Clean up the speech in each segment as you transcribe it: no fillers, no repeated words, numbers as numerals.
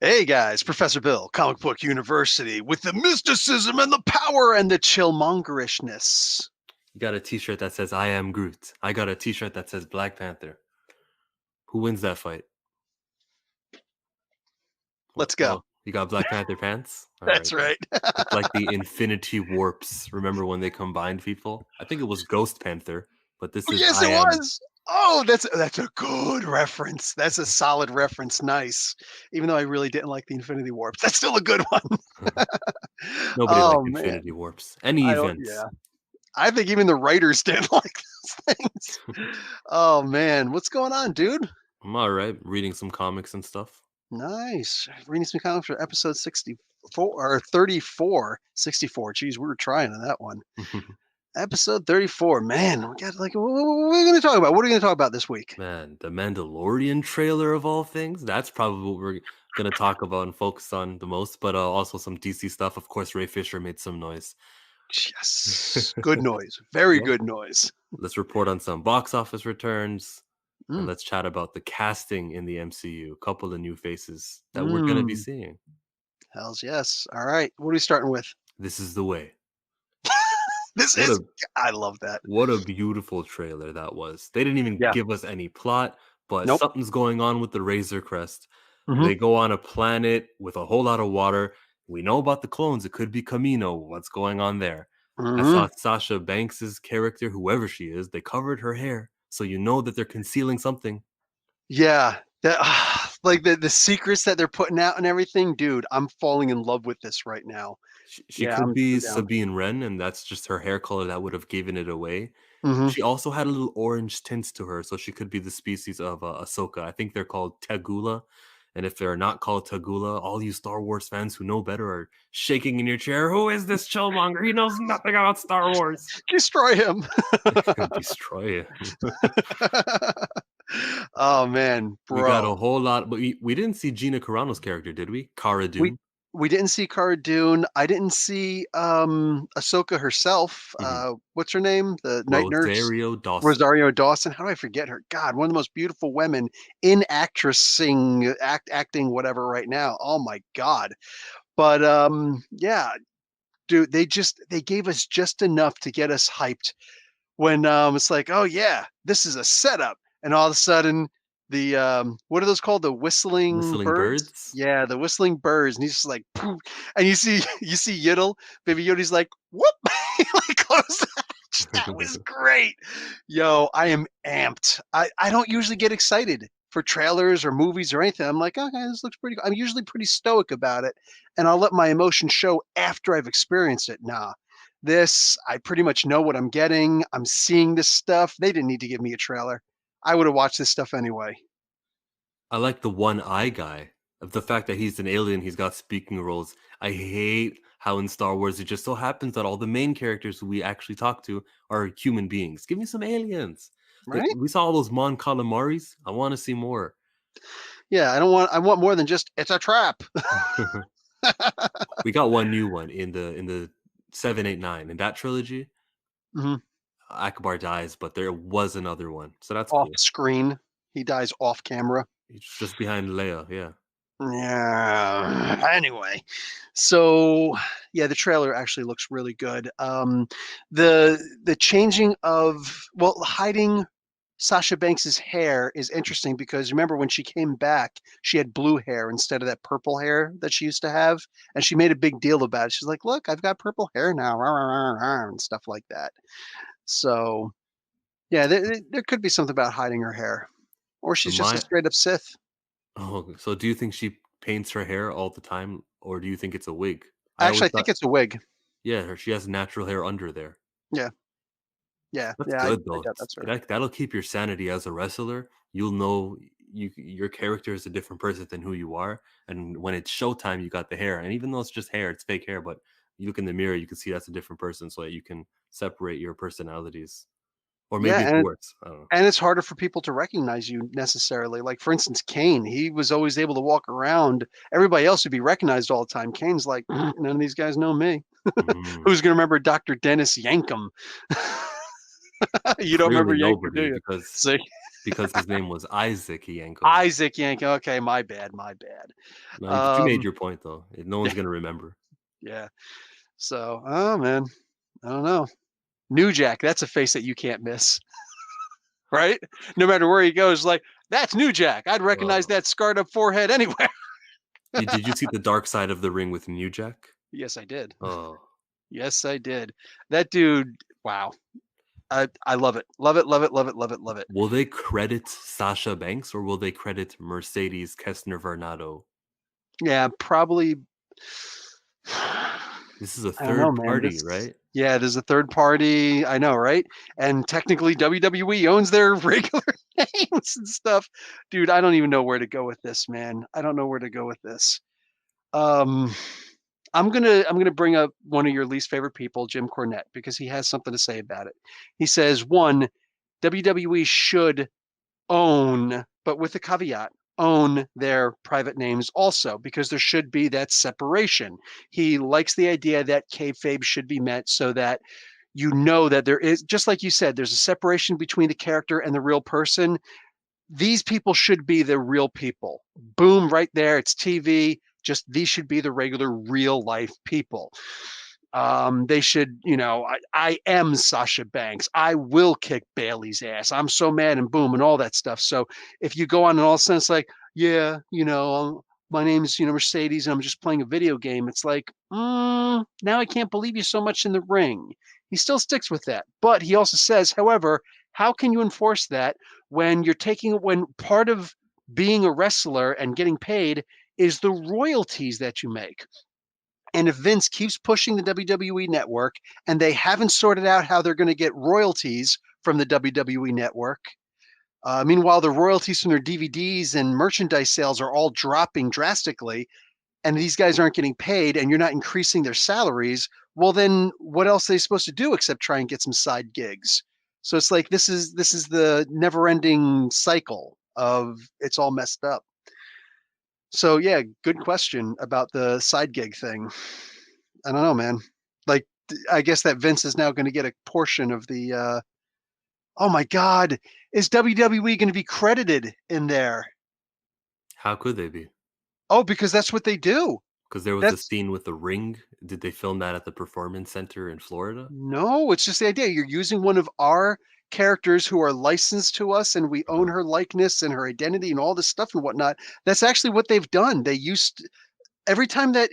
Hey guys, Professor Bill, Comic Book University, with the mysticism and the power and the chillmongerishness. You got a t-shirt that says I am Groot. I got a t-shirt that says Black Panther. Who wins that fight? Let's go. Oh, you got Black Panther pants? All right. That's right. It's like the Infinity Warps. Remember when they combined people? I think it was Ghost Panther, but this is Yes, I it am. was. Oh, that's a good reference. That's a solid reference. Nice. Even though I really didn't like the Infinity Warps, that's still a good one. Nobody Oh liked man, Infinity Warps. Any I don't. events. Yeah, I think even the writers didn't like those things. Oh man, what's going on, dude? I'm all right. Reading some comics and stuff. Nice. Reading some comics for episode 64 or 34. 64. Geez, we were trying on that one. Episode 34. Man, we got like, what are we going to talk about? What are we going to talk about this week? Man, the Mandalorian trailer of all things. That's probably what we're gonna talk about and focus on the most. But also some DC stuff. Of course, Ray Fisher made some noise. Yes. Good noise. Very Yeah. good noise. Let's report on some box office returns, and Mm. let's chat about the casting in the MCU. A couple of new faces that we're going to be Mm. seeing. Hells yes. All right. What are we starting with? This is the way. This What is, a I love that. what a beautiful trailer that was. They didn't even Yeah. give us any plot, but Nope. something's going on with the Razor Crest. Hmm. They go on a planet with a whole lot of water. We know about the clones. It could be Camino. What's going on there? I Hmm. saw Sasha Banks's character, whoever she is, they covered her hair. So you know that they're concealing something. Yeah. That, like the secrets that they're putting out and everything, dude, I'm falling in love with this right now. She Yeah, could I'm be down. Sabine Wren, and that's just her hair color that would have given it away. Hmm. She also had a little orange tints to her, so she could be the species of Ahsoka. I think they're called Tagula, and if they're not called Tagula, all you Star Wars fans who know better are shaking in your chair. Who is this Chillmonger? He knows nothing about Star Wars. Destroy him. Destroy it. Oh man, We got a bro. whole lot, but we didn't see Gina Carano's character, did we? Cara We Dune. we didn't see Cara Dune. I didn't see Ahsoka herself. Mhm. What's her name? The night nurse? Rosario Dawson. Rosario Dawson. How do I forget her? God, one of the most beautiful women in acting whatever right now. Oh my god. But yeah, dude, they gave us just enough to get us hyped when it's like, oh yeah, this is a setup, and all of a sudden the what are those called? The whistling Whistling birds? Birds. Yeah, the whistling birds, and he's just like, poof, and you see Yiddle, Baby Yoda's like, whoop, he like close the hatch. That was great. Yo, I am amped. I don't usually get excited for trailers or movies or anything. I'm like, okay, this looks pretty. I'm usually pretty stoic about it, and I'll let my emotion show after I've experienced it. Nah, this, I pretty much know what I'm getting. I'm seeing this stuff. They didn't need to give me a trailer. I would have watched this stuff anyway. I like the one eye guy. Of the fact that he's an alien, he's got speaking roles. I hate how in Star Wars it just so happens that all the main characters who we actually talk to are human beings. Give me some aliens. Like Right? we saw all those Mon Calamaris. I want to see more. Yeah, I want more than just it's a trap. We got one new one in the 789 in that trilogy. Mhm. Akbar dies, but there was another one, so that's Off cool. screen. He dies off camera. He's just behind Leia. Yeah, Yeah. Anyway, so yeah, the trailer actually looks really good. The changing of, well, hiding Sasha Banks's hair is interesting because remember when she came back, she had blue hair instead of that purple hair that she used to have, and she made a big deal about it. She's like, "Look, I've got purple hair now," rah, rah, rah, rah, and stuff like that. So yeah, there could be something about hiding her hair, or so she's just a my straight up Sith. oh, so do you think she paints her hair all the time, or do you think it's a wig? I always Actually, I thought, think it's a wig. yeah, she has natural hair under there. Yeah, yeah, That's yeah. good I though. doubt that's her. That'll keep your sanity as a wrestler. You'll know your character is a different person than who you are, and when it's showtime, you got the hair, and even though it's just hair, it's fake hair, but you look in the mirror, you can see that's a different person, so that you can separate your personalities. Or Yeah, maybe it's worse. I don't know. and it's harder for people to recognize you necessarily. Like for instance, Kane, he was always able to walk around. Everybody else would be recognized all the time. Kane's like, none of these guys know me. Mhm. Who's gonna remember Dr. Dennis Yankum? You don't remember Clearly Yankum, do nobody, you? because See? because his name was Isaac Yanko. Isaac Yank. Okay, my bad, my bad. No, but you made Um, your point though. No one's gonna remember. yeah. So, oh man, I don't know. New Jack, that's a face that you can't miss, right? No matter where he goes, like that's New Jack. I'd recognize Uh, that scarred up forehead anywhere. did you see the Dark Side of the Ring with New Jack? Yes, I did. Oh, Yes, I did. That dude, wow. I love it. Love it, love it, love it, love it, love it. will they credit Sasha Banks or will they credit Mercedes Kestner Vernado? Yeah, probably. This is a I don't know, third man. party, This, right? yeah, there's a third party. I know, right? And technically, WWE owns their regular names and stuff. Dude, I don't even know where to go with this, man. I don't know where to go with this. Um, I'm gonna bring up one of your least favorite people, Jim Cornette, because he has something to say about it. He says, one, WWE should own, but with a caveat, own their private names also, because there should be that separation. He likes the idea that kayfabe should be met so that you know that there is, just like you said, there's a separation between the character and the real person. These people should be the real people. Boom, right there. It's TV. Just these should be the regular real life people. They should, I am Sasha Banks. I will kick Bailey's ass. I'm so mad and boom and all that stuff. So if you go on in all sense like, yeah, my name is, Mercedes and I'm just playing a video game. It's like, now I can't believe you so much in the ring. He still sticks with that. But he also says, however, how can you enforce that when when part of being a wrestler and getting paid is the royalties that you make? And if Vince keeps pushing the WWE network and they haven't sorted out how they're going to get royalties from the WWE network, meanwhile, the royalties from their DVDs and merchandise sales are all dropping drastically, and these guys aren't getting paid, and you're not increasing their salaries, well, then what else are they supposed to do except try and get some side gigs? So it's like this is the never-ending cycle of it's all messed up. So yeah, good question about the side gig thing. I don't know, man. Like, I guess that Vince is now going to get a portion of the. Oh my God, is WWE going to be credited in there? How could they be? Oh, because that's what they do. Because there was a That's scene with the ring. Did they film that at the Performance Center in Florida? no, it's just the idea. You're using one of our characters who are licensed to us, and we own Uh-huh. her likeness and her identity and all this stuff and whatnot. That's actually what they've done. They used every time that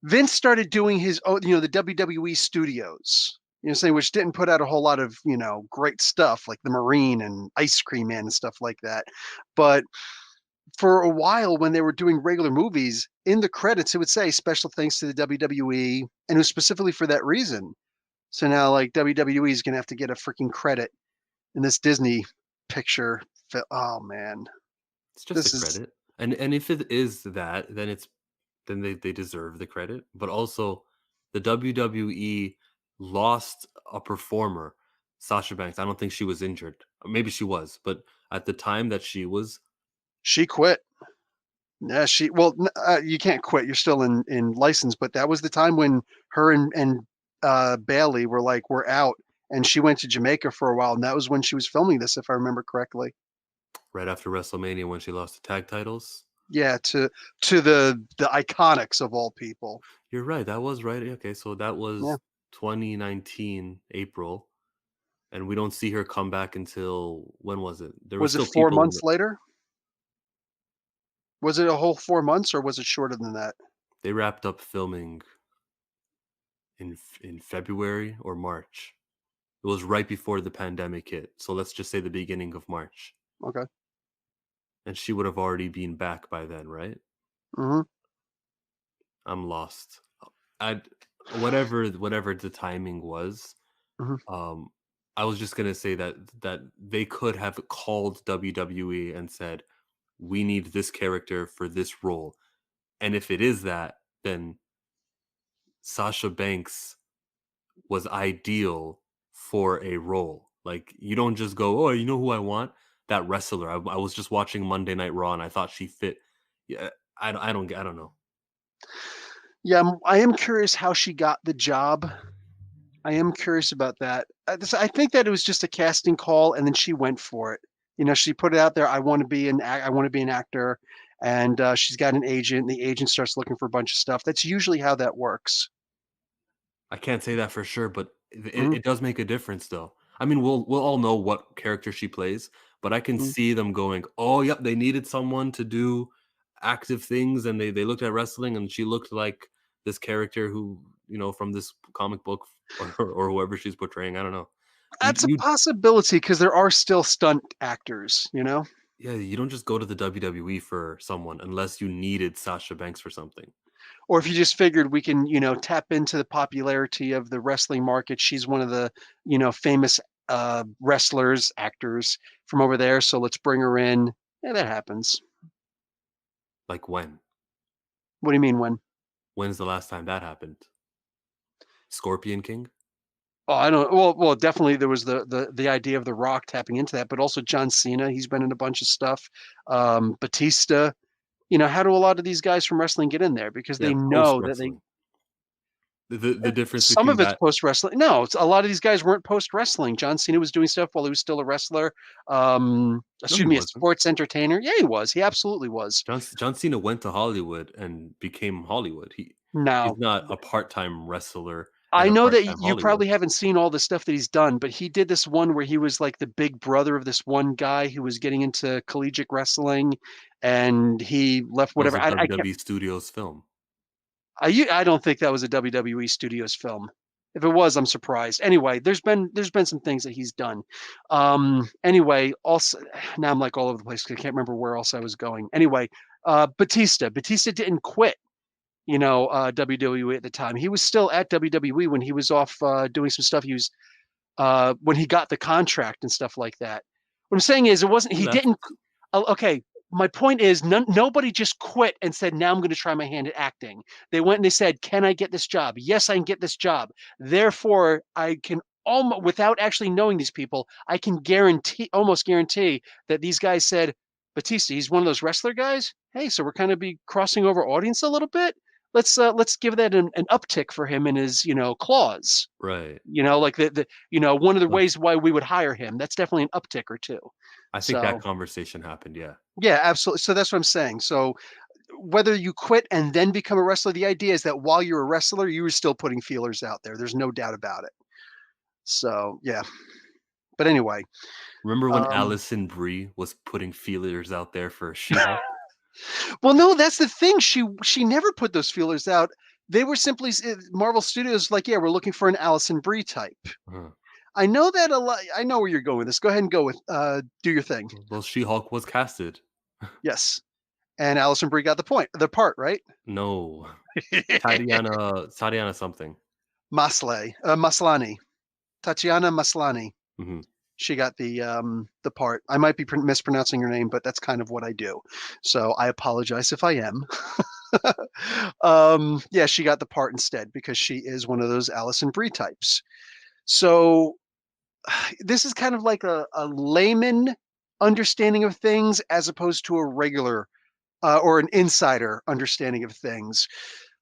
Vince started doing his own, the WWE studios, saying which didn't put out a whole lot of, great stuff like the Marine and Ice Cream Man and stuff like that. But for a while, when they were doing regular movies, in the credits, it would say special thanks to the WWE, and it was specifically for that reason. So now, like WWE is gonna have to get a freaking credit in this Disney picture. Oh man, It's just a this is credit. And if it is that, then they deserve the credit. But also the WWE lost a performer, Sasha Banks. I don't think she was injured. Maybe she was, but at the time that she was, she quit. Yeah, you can't quit. You're still in license, but that was the time when her and Bailey were like, we're out, and she went to Jamaica for a while, and that was when she was filming this, if I remember correctly. right after WrestleMania when she lost the tag titles. Yeah, to the iconics of all people. You're right. That was right. Okay, so that Yeah, was 2019 April, and we don't see her come back until when was it? There were was it still four people in months the, later? Was it a whole 4 months, or was it shorter than that? they wrapped up filming in February or March. It was right before the pandemic hit. So let's just say the beginning of March. Okay. And she would have already been back by then, right? Hmm. I'm lost. I whatever the timing was, Hmm. um I was just going to say that they could have called WWE and said, "We need this character for this role." And if it is that, then Sasha Banks was ideal for a role. Like you don't just go, "Oh, you know who I want? That wrestler." I was just watching Monday Night Raw and I thought she fit. Yeah, I don't know. Yeah, I am curious how she got the job. I am curious about that. I think that it was just a casting call, and then she went for it. She put it out there. I want to be an actor, and she's got an agent. The agent starts looking for a bunch of stuff. That's usually how that works. I can't say that for sure, but Mhm, it does make a difference, though. I mean, we'll all know what character she plays, but I can mhm. see them going, "Oh, yep, they needed someone to do active things," and they looked at wrestling, and she looked like this character who, from this comic book or whoever she's portraying. I don't know. That's a You possibility because there are still stunt actors. Yeah, you don't just go to the WWE for someone unless you needed Sasha Banks for something. Or if you just figured we can, tap into the popularity of the wrestling market. She's one of the, famous wrestlers, actors from over there. So let's bring her in. Yeah, that happens. Like when? What do you mean when? When's the last time that happened? Scorpion King? Oh, I don't. Well, definitely there was the idea of The Rock tapping into that, but also John Cena. He's been in a bunch of stuff. Batista. How do a lot of these guys from wrestling get in there? Because Yeah, they post know that they wrestling. The difference some between of it's that. post wrestling. No, a lot of these guys weren't post wrestling. John Cena was doing stuff while he was still a wrestler. No, he A wasn't. sports entertainer. Yeah, he was. He absolutely was. John Cena went to Hollywood and became Hollywood. He's Now, not a part-time wrestler in I a know that part-time you Hollywood. probably haven't seen all the stuff that he's done, but he did this one where he was like the big brother of this one guy who was getting into collegiate wrestling, and he left That was whatever. a I can't. WWE Studios film. I don't think that was a WWE Studios film. If it was, I'm surprised. Anyway, there's been some things that he's done. Anyway, also now I'm like all over the place 'cause I can't remember where else I was going. Anyway, Batista. Batista didn't quit, WWE at the time. He was still at WWE when he was off doing some stuff. He was when he got the contract and stuff like that. What I'm saying is, it wasn't. He He left. didn't. Okay, my point is, nobody just quit and said, "Now I'm going to try my hand at acting." They went and they said, "Can I get this job?" Yes, I can get this job. Therefore, I can almost, without actually knowing these people, I can almost guarantee that these guys said, "Batista, he's one of those wrestler guys. Hey, so we're kind of be crossing over audience a little bit. Let's give that an uptick for him in his clause." Right. Like one of the Look, ways why we would hire him. That's definitely an uptick or two. I think that So conversation happened, yeah. yeah, absolutely. So that's what I'm saying. So whether you quit and then become a wrestler, the idea is that while you're a wrestler, you were still putting feelers out there. There's no doubt about it. So yeah. But anyway, Remember when um, Allison Brie was putting feelers out there for She-Hulk? well, no, that's the thing. She never put those feelers out. They were simply Marvel Studios like, yeah, we're looking for an Allison Brie type. Uh, I know that a lot. I know where you're going with this. Go ahead and go with do your thing. well, She-Hulk was casted. Yes. And Allison Brie got the part, right? No. Tatiana something. Maslany, Tatiana Maslany. Mhm. She got the part. I might be mispronouncing her name, but that's kind of what I do. So I apologize if I am. Yeah, she got the part instead because she is one of those Allison Brie types. So this is kind of like a layman understanding of things as opposed to a regular or an insider understanding of things.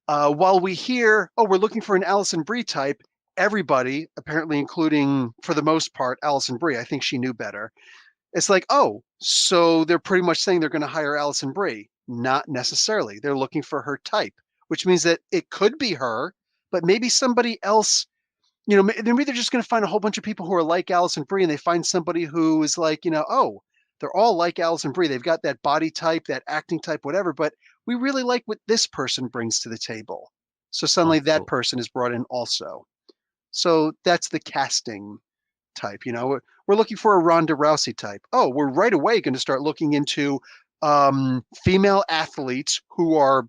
While we hear, oh, we're looking for an Allison Brie type, everybody, apparently including, for the most part, Allison Brie, I think she knew better. It's like, oh, so they're pretty much saying they're going to hire Allison Brie. Not necessarily. They're looking for her type, which means that it could be her, but maybe somebody else. Maybe they're just going to find a whole bunch of people who are like Allison Brie, and they find somebody who is like, oh, they're all like Allison Brie. They've got that body type, that acting type, whatever. But we really like what this person brings to the table. So suddenly that Also, person is brought in also. So that's the casting type. We're looking for a Ronda Rousey type. Oh, we're right away going to start looking into female athletes who are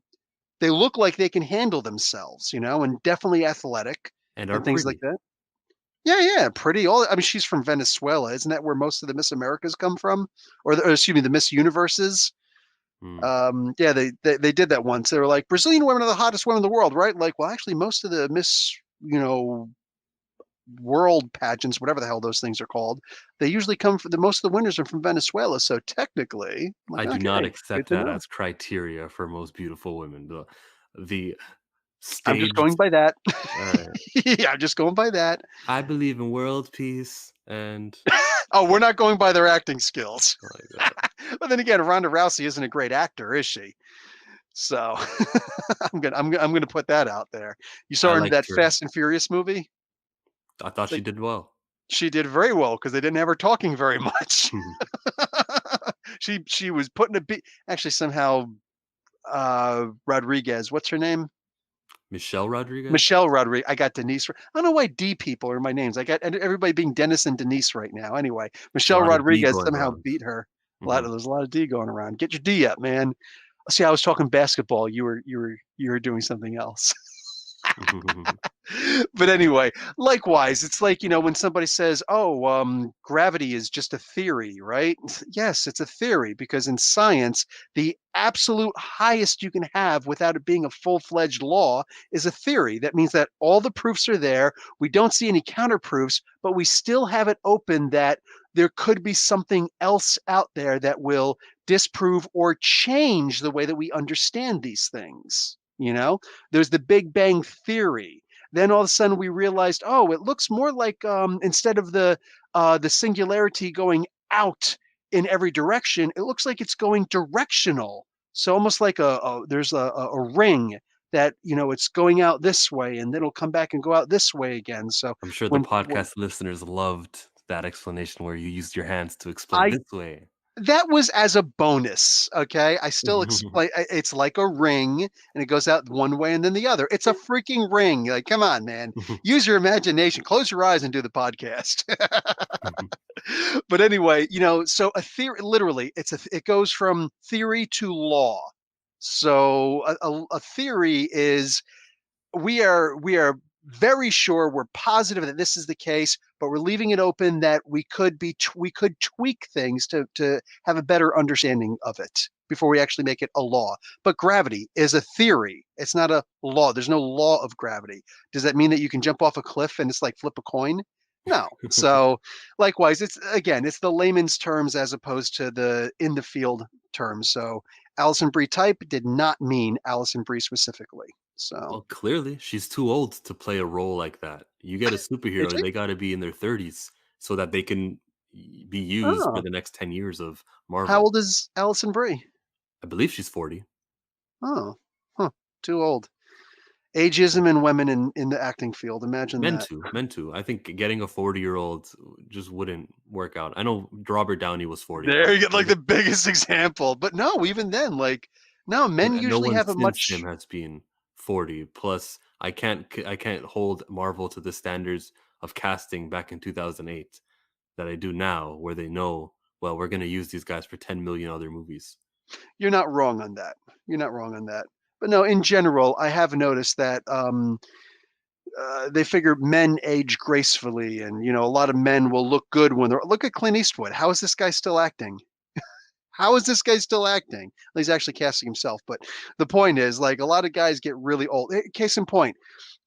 they look like they can handle themselves, and definitely athletic and are and things like pretty. that. Yeah, yeah, pretty. All I mean, she's from Venezuela, isn't that where most of the Miss Americas come from, or excuse me, the Miss Universes? Mm. Yeah, they did that once. They were like, Brazilian women are the hottest women in the world, right? Like, well, actually, most of the Miss, world pageants, whatever the hell those things are called, they usually come from most of the winners are from Venezuela. So technically, I'm like, I do not okay, good accept to that know. as criteria for most beautiful women. The I'm just going staged by that. alright. Yeah, I'm just going by that. I believe in world peace. and Oh, we're not going by their acting skills. like that. But then again, Ronda Rousey isn't a great actor, is she? So I'm gonna put that out there. You saw I her in liked that her. Fast and Furious movie? I thought It's she like did well. she did very well because they didn't have her talking very much. She was putting a beat. Actually, somehow Rodriguez, what's her name? Michelle Rodriguez? Michelle Rodriguez. I got Denise. I don't know why D people are my names. I got everybody being Dennis and Denise right now. Anyway, It's a Michelle lot of D Rodriguez going somehow around. beat her. Mhm. There's a lot of D going around. Get your D up, man. See, I was talking basketball. You were doing something else. But anyway, likewise, it's like, when somebody says, "Oh, gravity is just a theory," right? Yes, it's a theory because in science, the absolute highest you can have without it being a full-fledged law is a theory. That means that all the proofs are there. We don't see any counterproofs, but we still have it open that there could be something else out there that will disprove or change the way that we understand these things. There's the Big Bang Theory. Then all of a sudden we realized, oh, it looks more like instead of the singularity going out in every direction, it looks like it's going directional. So almost like there's a ring that it's going out this way, and then it'll come back and go out this way again. So I'm sure the when podcast listeners loved that explanation where you used your hands to explain I this way. that was as a bonus, okay? I still explain it's like a ring, and it goes out one way and then the other. It's a freaking ring, like, come on, man. Use your imagination, close your eyes and do the podcast. But anyway, so a theory literally, it goes from theory to law. So a theory is we are very sure, we're positive that this is the case, but we're leaving it open that we could tweak things to have a better understanding of it before we actually make it a law. But gravity is a theory. It's not a law. There's no law of gravity. Does that mean that you can jump off a cliff and it's like flip a coin? No. So likewise, it's the layman's terms as opposed to the in the field terms. So Alison Brie type did not mean Alison Brie specifically. So Well, clearly, she's too old to play a role like that. You get a is superhero, she? they gotta be in their 30s so that they can be used for Oh, the next 10 years of how Marvel. old is Alison Brie? I believe she's 40. Oh, huh, too old. Ageism in women in the acting field, imagine Men that. too, men too. I think getting a 40-year-old just wouldn't work out. I know Robert Downey was 40, but There you get, like, the biggest example, but no, even then, like, no, men no usually one have a since him much has been 40. Plus, I can't hold Marvel to the standards of casting back in 2008 that I do now, where they know, well, we're gonna use these guys for 10 million other movies. you're not wrong on that. You're not wrong on that. But no, in general, I have noticed that, they figure men age gracefully, and, a lot of men will look good when they're look at Clint Eastwood. How is this guy still acting? How is this guy still acting? Well, he's actually casting himself, but the point is, like, a lot of guys get really old. Case in point,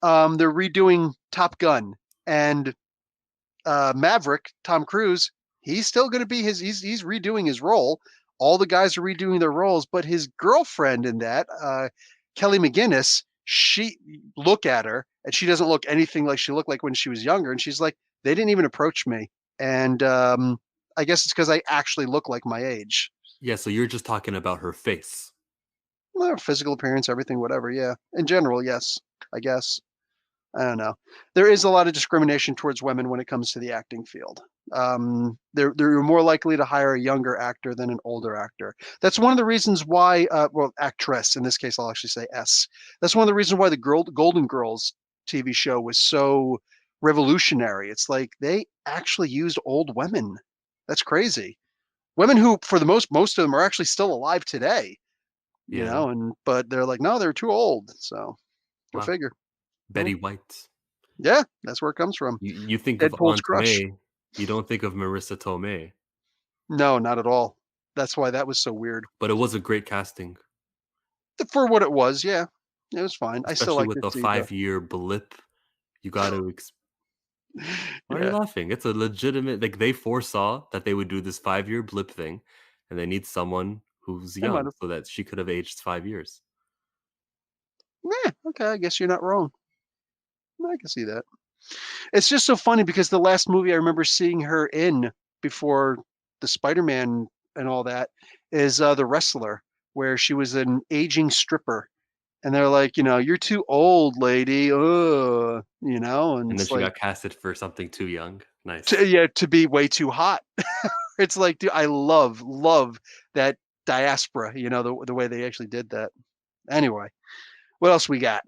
they're redoing Top Gun, and Maverick, Tom Cruise, he's still going to be he's redoing his role. All the guys are redoing their roles, but his girlfriend in that, Kelly McGinnis, she look at her and she doesn't look anything like she looked like when she was younger, and she's like, they didn't even approach me, and I guess it's because I actually look like my age. Yeah, so you're just talking about her face. Well, physical appearance, everything, whatever. Yeah, in general, yes, I guess. I don't know. There is a lot of discrimination towards women when it comes to the acting field. They're more likely to hire a younger actor than an older actor. That's one of the reasons why, well, actress in this case, I'll actually say S. That's one of the reasons why the Golden Girls TV show was so revolutionary. It's like they actually used old women. That's crazy. Women who, for the most of them, are actually still alive today. Yeah. And but they're like, no, they're too old. So go Wow. figure. Betty Well, White. yeah, that's where it comes from. You think of Deadpool's Aunt crush. May, you don't think of Marissa Tomei, No, not at all. That's why that was so weird. but it was a great casting, For what it was, yeah, it was fine. I still especially like with to the see the 5-year blip. You gotta Why are you yeah. laughing? It's a legitimate like, they foresaw that they would do this 5-year blip thing, and they need someone who's They might young have. so that she could have aged 5 years. Yeah, okay, I guess you're not wrong. I can see that. It's just so funny because the last movie I remember seeing her in before the Spider-Man and all that is, The Wrestler, where she was an aging stripper, and they're like, "You're too old, lady, and And then it's she like, got casted for something too young. to Nice. yeah, to be way too hot. It's like, dude, I love that diaspora, the way they actually did that. Anyway, what else we got?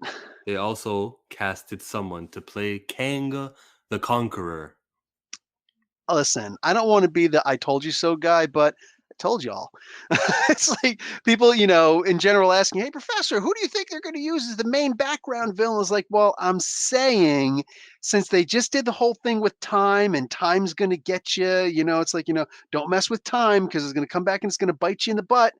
They also casted someone to play Kang the Conqueror. Listen, I don't want to be the "I told you so" guy, but I told y'all. It's like people, in general asking, "Hey, professor, who do you think they're going to use as the main background villain?" Is like, well, I'm saying since they just did the whole thing with time and time's going to get you, it's like, don't mess with time because it's going to come back and it's going to bite you in the butt.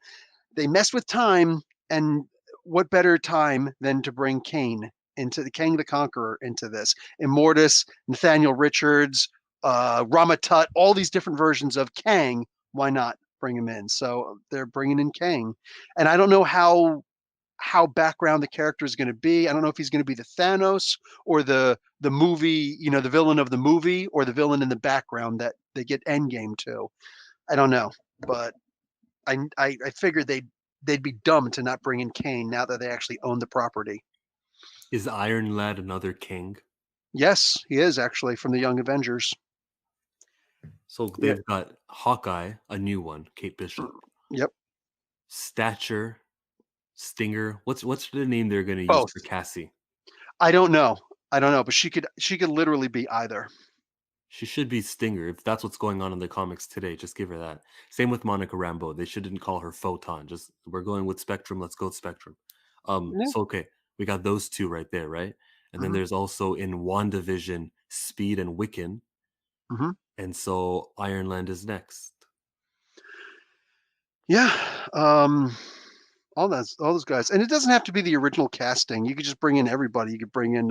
They messed with time, and what better time than to bring Kane into the Kang the Conqueror into this? Immortus, Nathaniel Richards, Ramatut, all these different versions of Kang. Why not bring him in? So they're bringing in Kang, and I don't know how background the character is going to be. I don't know if he's going to be the Thanos or the movie, the villain of the movie, or the villain in the background that they get Endgame to. I don't know, but I figured they'd be dumb to not bring in Kane now that they actually own the property. Is Iron Lad another king? Yes, he is actually from the Young Avengers. So Yeah. they've got Hawkeye, a new one, Kate Bishop. Yep. Stature, Stinger. What's the name they're gonna use Both. for Cassie? I don't know. I don't know, but she could literally be either. She should be Stinger if that's what's going on in the comics today. Just give her that. Same with Monica Rambeau. They shouldn't call her Photon. Just we're going with Spectrum. Let's go with Spectrum. Yeah. So okay, we got those two right there, right? And then Mhm. there's also in WandaVision, Speed and Wiccan, Mhm. and so Ironland is next. Yeah. All those guys, and it doesn't have to be the original casting. You could just bring in everybody. You could bring in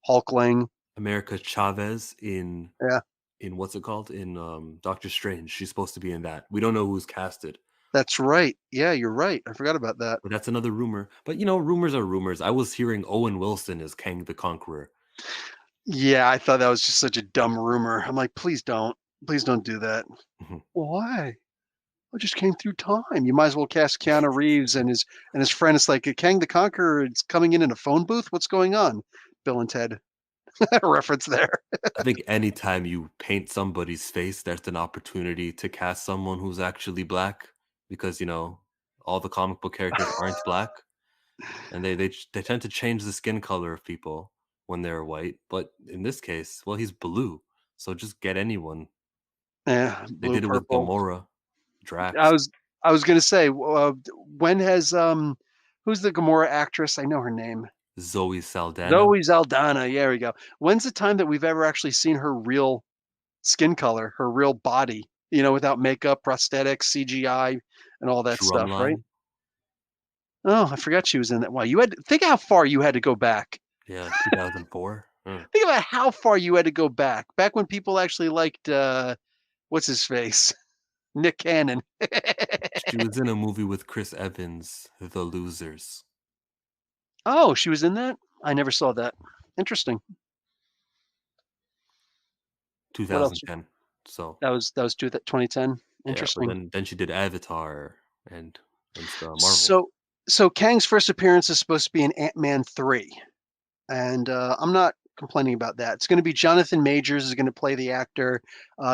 Hulkling. America Chavez Yeah, in what's it called in Doctor Strange. She's supposed to be in that. We don't know who's casted. that's right. Yeah, you're right. I forgot about that. But that's another rumor. But rumors are rumors. I was hearing Owen Wilson as Kang the Conqueror. Yeah, I thought that was just such a dumb rumor. I'm like, please don't do that. Mhm. Why? I just came through time. You might as well cast Keanu Reeves and his friend. It's like Kang the Conqueror. It's coming in a phone booth. What's going on? Bill and Ted reference there. I think anytime you paint somebody's face, there's an opportunity to cast someone who's actually black because all the comic book characters aren't black, and they tend to change the skin color of people when they're white. But in this case, well, he's blue, so just get anyone. Yeah, They blue, did it with purple. Gamora, I Drax, was I was gonna say, when has who's the Gamora actress? I know her name. Zoe Saldana. Zoe Saldana. Yeah, there we go. When's the time that we've ever actually seen her real skin color, her real body? Without makeup, prosthetics, CGI, and all that stuff, right? Drumline. Oh, I forgot she was in that. Wow, you had think how far you had to go back. Yeah, 2004. Think about how far you had to go back. Back when people actually liked what's his face? Nick Cannon. She was in a movie with Chris Evans, The Losers, Oh, she was in that? I never saw that. Interesting. What else? 2010. So That was 2010. yeah, but Interesting. then she did Avatar and stuff, Marvel. So so Kang's first appearance is supposed to be in Ant-Man 3. And I'm not complaining about that. It's going to be Jonathan Majors is going to play the actor.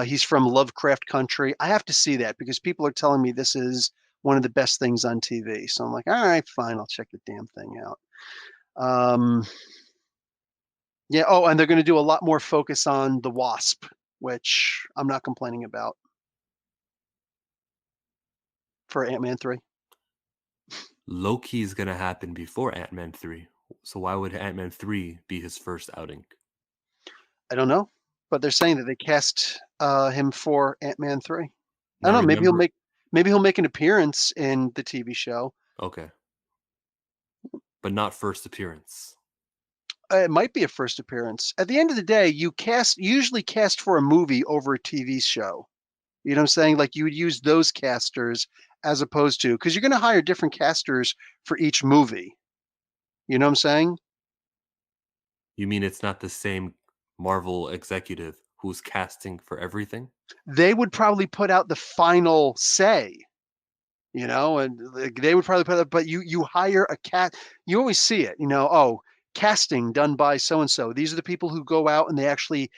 He's from Lovecraft Country. I have to see that because people are telling me this is one of the best things on TV. So I'm like, all right, fine, I'll check the damn thing out. Um, yeah. Oh, and they're going to do a lot more focus on the Wasp, which I'm not complaining about for Ant-Man 3. Loki is gonna happen before Ant-Man 3. So why would Ant-Man 3 be his first outing? I don't know, but they're saying that they cast him for Ant-Man 3. I Now don't know. remember, Maybe he'll make an appearance in the TV show. okay, but not first appearance. It might be a first appearance. At the end of the day, usually cast for a movie over a TV show. You know what I'm saying? Like you would use those casters as opposed to because you're going to hire different casters for each movie. You know what I'm saying? You mean it's not the same Marvel executive who's casting for everything? They would probably put out the final say, and like, they would probably put it, but you hire a cat. You always see it, oh, casting done by so and so. These are the people who go out and they actually,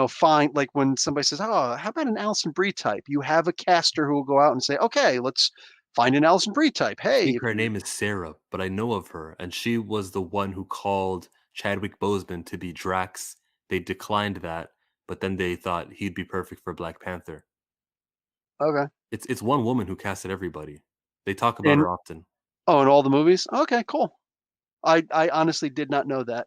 find, like when somebody says, "Oh, how about an Alison Brie type?" You have a caster who will go out and say, "Okay, let's find an Alison Brie type. I Hey, think if her you." name is Sarah, but I know of her, and she was the one who called Chadwick Boseman to be Drax. They declined that, but then they thought he'd be perfect for Black Panther. Okay. It's one woman who casted everybody. They talk about In her often. in all the movies? Okay, cool. I honestly did not know that.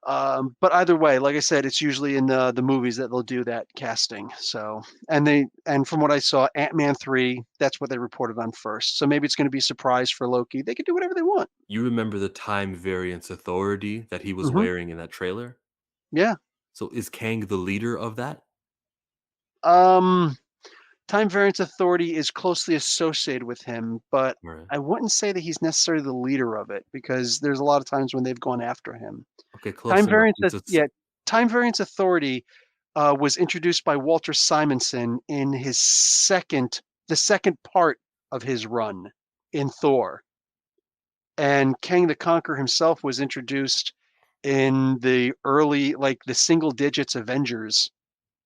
But either way, like I said, it's usually in the movies that they'll do that casting. So, and from what I saw, Ant-Man 3, that's what they reported on first. So maybe it's going to be a surprise for Loki. They can do whatever they want. You remember the time variance authority that he was Hmm. wearing in that trailer? Yeah. So is Kang the leader of that? Um, Time Variance Authority is closely associated with him, but Right. I wouldn't say that he's necessarily the leader of it because there's a lot of times when they've gone after him. Okay, Time close enough. Variance, yeah, Time Variance Authority was introduced by Walter Simonson in the second part of his run in Thor, and Kang the Conqueror himself was introduced in the early, like the single digits Avengers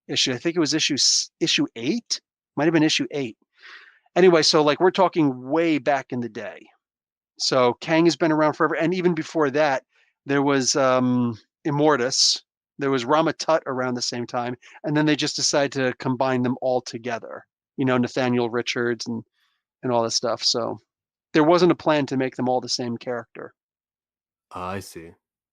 issue. I think it was issue 8, might have been issue 8. Anyway, so like we're talking way back in the day. So Kang has been around forever, and even before that, there was Immortus, there was Ramatut around the same time, and then they just decided to combine them all together. Nathaniel Richards and all this stuff. So there wasn't a plan to make them all the same character. I see.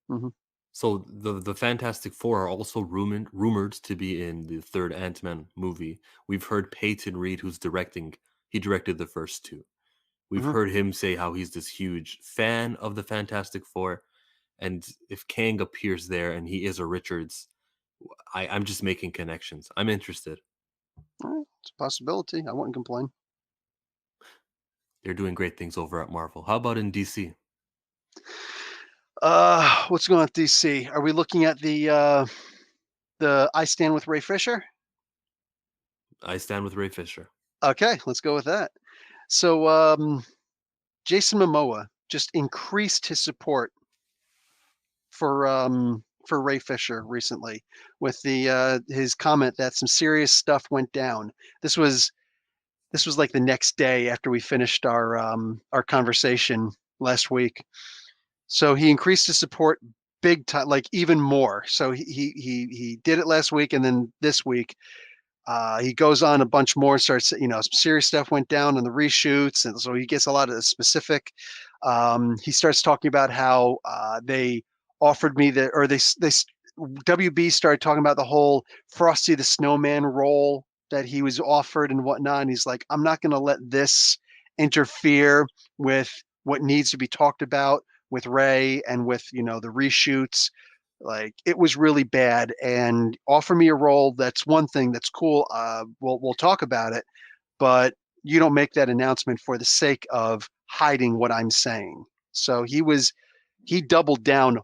Hmm. So the Fantastic Four are also rumored to be in the third Ant-Man movie. We've heard Peyton Reed, who's directing, he directed the first two. We've Hmm. heard him say how he's this huge fan of the Fantastic Four, and if Kang appears there and he is a Richards, I'm just making connections. I'm interested. It's a possibility. I wouldn't complain. They're doing great things over at Marvel. How about in DC? What's going on with DC? Are we looking at the I Stand with Ray Fisher? I stand with Ray Fisher. Okay, let's go with that. So Jason Momoa just increased his support for Ray Fisher recently with the his comment that some serious stuff went down. This was this was like the next day after we finished our conversation last week. So he increased his support big time, like even more. So he did it last week, and then this week he goes on a bunch more. Starts, some serious stuff went down in the reshoots, and so he gets a lot of specific. He starts talking about how they offered me the, or they WB started talking about the whole Frosty the Snowman role that he was offered and whatnot. And he's like, I'm not going to let this interfere with what needs to be talked about with Ray and with the reshoots. Like it was really bad, and offer me a role. That's one thing. That's cool. We'll talk about it, but you don't make that announcement for the sake of hiding what I'm saying. So he doubled down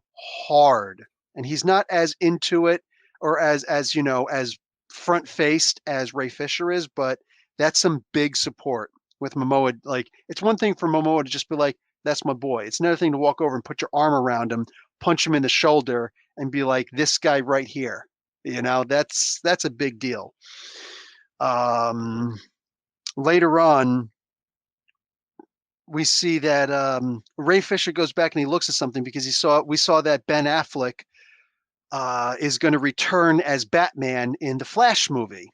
hard, and he's not as into it or as front faced as Ray Fisher is, but that's some big support with Momoa. Like it's one thing for Momoa to just be like, "That's my boy." It's another thing to walk over and put your arm around him, punch him in the shoulder, and be like, "This guy right here." That's a big deal. Um, Later on, we see that Ray Fisher goes back and he looks at something because we saw that Ben Affleck is going to return as Batman in the Flash movie.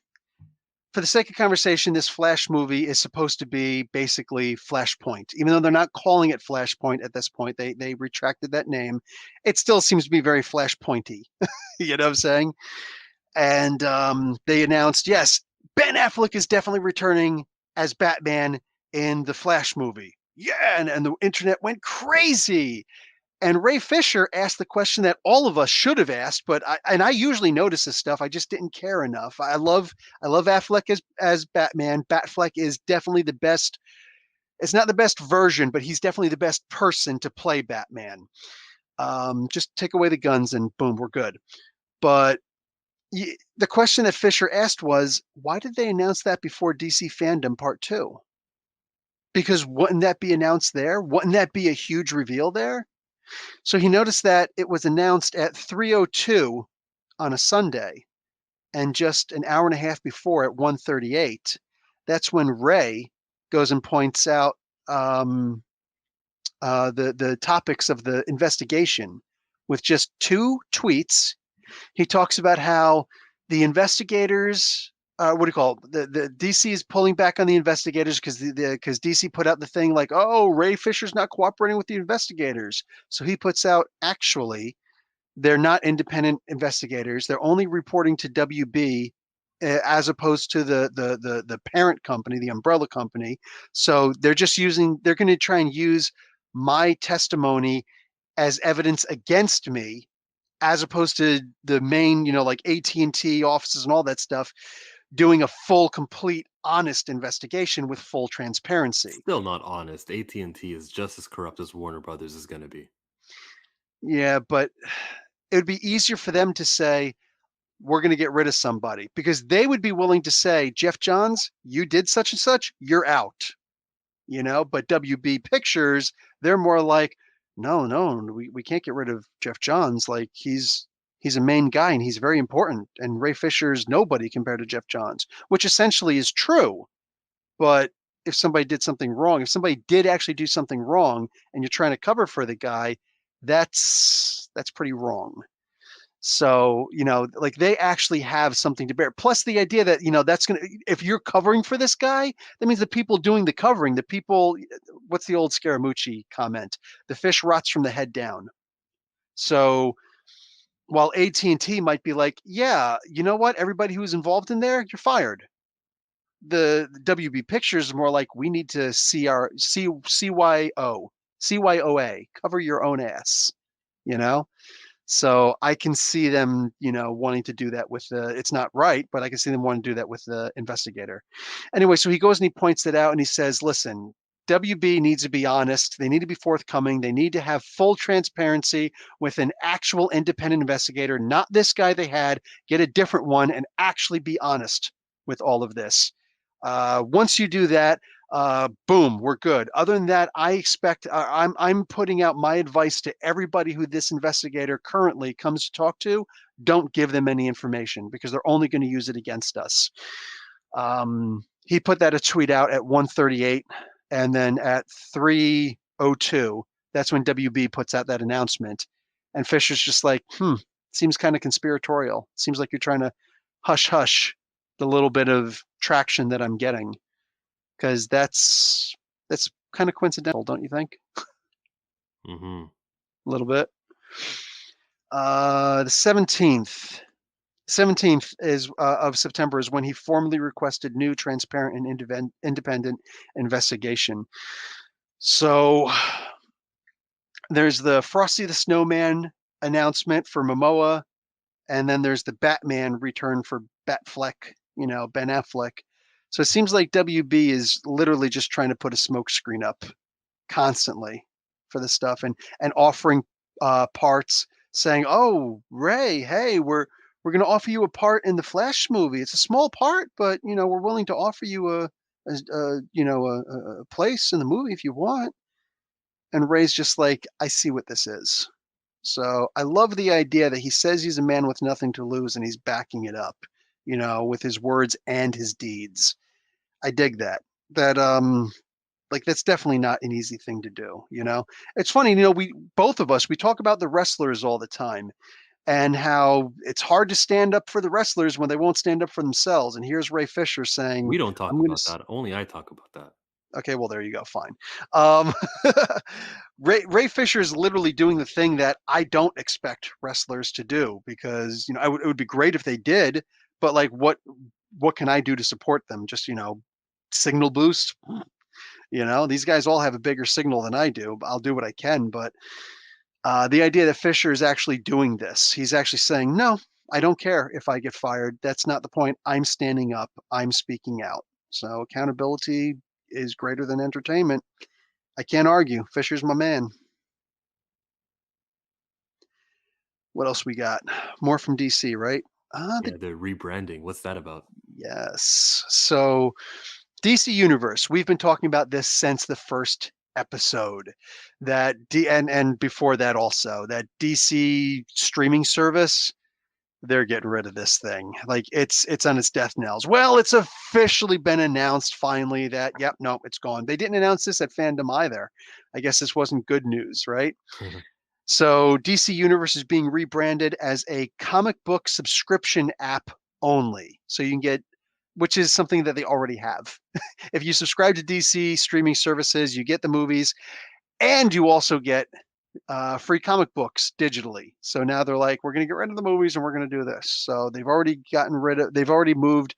For the sake of conversation, this Flash movie is supposed to be basically Flashpoint, even though they're not calling it Flashpoint at this point. They retracted that name. It still seems to be very Flashpointy. You know what I'm saying? And they announced, yes, Ben Affleck is definitely returning as Batman in the Flash movie. Yeah, and the internet went crazy. And Ray Fisher asked the question that all of us should have asked, but I usually notice this stuff. I just didn't care enough. I love Affleck as Batman. Batfleck is definitely the best. It's not the best version, but he's definitely the best person to play Batman. Just take away the guns and boom, we're good. But The question that Fisher asked was, why did they announce that before DC Fandom Part 2? Because wouldn't that be announced there? Wouldn't that be a huge reveal there? So he noticed that it was announced at 3:02 on a Sunday, and just an hour and a half before at 1:38, that's when Ray goes and points out the topics of the investigation with just 2 tweets. He talks about how the investigators, what do you call it? The DC is pulling back on the investigators because DC put out the thing like, oh, Ray Fisher's not cooperating with the investigators. So he puts out, actually, they're not independent investigators. They're only reporting to WB as opposed to the parent company, the umbrella company. So they're going to try and use my testimony as evidence against me, as opposed to the main, like AT&T offices and all that stuff, doing a full, complete, honest investigation with full transparency. Still not honest. AT&T is just as corrupt as Warner Brothers is going to be. Yeah, but it would be easier for them to say, we're going to get rid of somebody, because they would be willing to say, Jeff Johns, you did such and such, you're out. But WB Pictures, they're more like, no, we can't get rid of Jeff Johns. Like, he's a main guy and he's very important. And Ray Fisher's nobody compared to Jeff Johns, which essentially is true. But if somebody did something wrong, if somebody did actually do something wrong and you're trying to cover for the guy, that's pretty wrong. So, like, they actually have something to bear. Plus the idea that, if you're covering for this guy, that means the people doing the covering, what's the old Scaramucci comment? The fish rots from the head down. So while AT&T might be like, yeah, you know what? Everybody who's involved in there, you're fired. The WB Pictures is more like, we need to see our CYOA, cover your own ass, So I can see them, wanting to do that with it's not right, but I can see them wanting to do that with the investigator. Anyway, so he goes and he points it out and he says, listen, WB needs to be honest. They need to be forthcoming. They need to have full transparency with an actual independent investigator, not this guy they had. Get a different one and actually be honest with all of this. Once you do that, boom, we're good. Other than that, I expect I'm putting out my advice to everybody who this investigator currently comes to talk to. Don't give them any information, because they're only going to use it against us. He put that a tweet out at 1:38, and then at 3:02, that's when WB puts out that announcement. And Fisher's just like, seems kind of conspiratorial. Seems like you're trying to hush the little bit of traction that I'm getting. Because that's kind of coincidental, don't you think? Mm-hmm. A little bit. The 17th is of September is when he formally requested new, transparent, and independent investigation. So there's the Frosty the Snowman announcement for Momoa, and then there's the Batman return for Batfleck, Ben Affleck. So it seems like WB is literally just trying to put a smokescreen up constantly for this stuff, and offering parts, saying, "Oh, Ray, hey, we're going to offer you a part in the Flash movie. It's a small part, but we're willing to offer you a place in the movie if you want." And Ray's just like, "I see what this is." So I love the idea that he says he's a man with nothing to lose, and he's backing it up, with his words and his deeds. I dig that. That's definitely not an easy thing to do. It's funny, we both of us, we talk about the wrestlers all the time and how it's hard to stand up for the wrestlers when they won't stand up for themselves. And here's Ray Fisher saying, We don't talk I'm going about to, that. Only I talk about that. okay, well, there you go. Fine. Um, Ray Fisher is literally doing the thing that I don't expect wrestlers to do, because, it would be great if they did, but like, what can I do to support them? Just, signal boost. These guys all have a bigger signal than I do. I'll do what I can, but the idea that Fisher is actually doing this, he's actually saying, no, I don't care if I get fired. That's not the point. I'm standing up. I'm speaking out. So accountability is greater than entertainment. I can't argue. Fisher's my man. What else we got? More from DC, right? The Yeah, the rebranding. What's that about? Yes. So DC Universe, we've been talking about this since the first episode. That D and before that also, that DC streaming service, they're getting rid of this thing. Like it's on its death knells. Well, it's officially been announced finally that yep, no, it's gone. They didn't announce this at Fandom either. I guess this wasn't good news, right? So DC Universe is being rebranded as a comic book subscription app only. So you can get, which is something that they already have. If you subscribe to DC streaming services, you get the movies and you also get free comic books digitally. So now they're like, we're going to get rid of the movies and we're going to do this. So they've already moved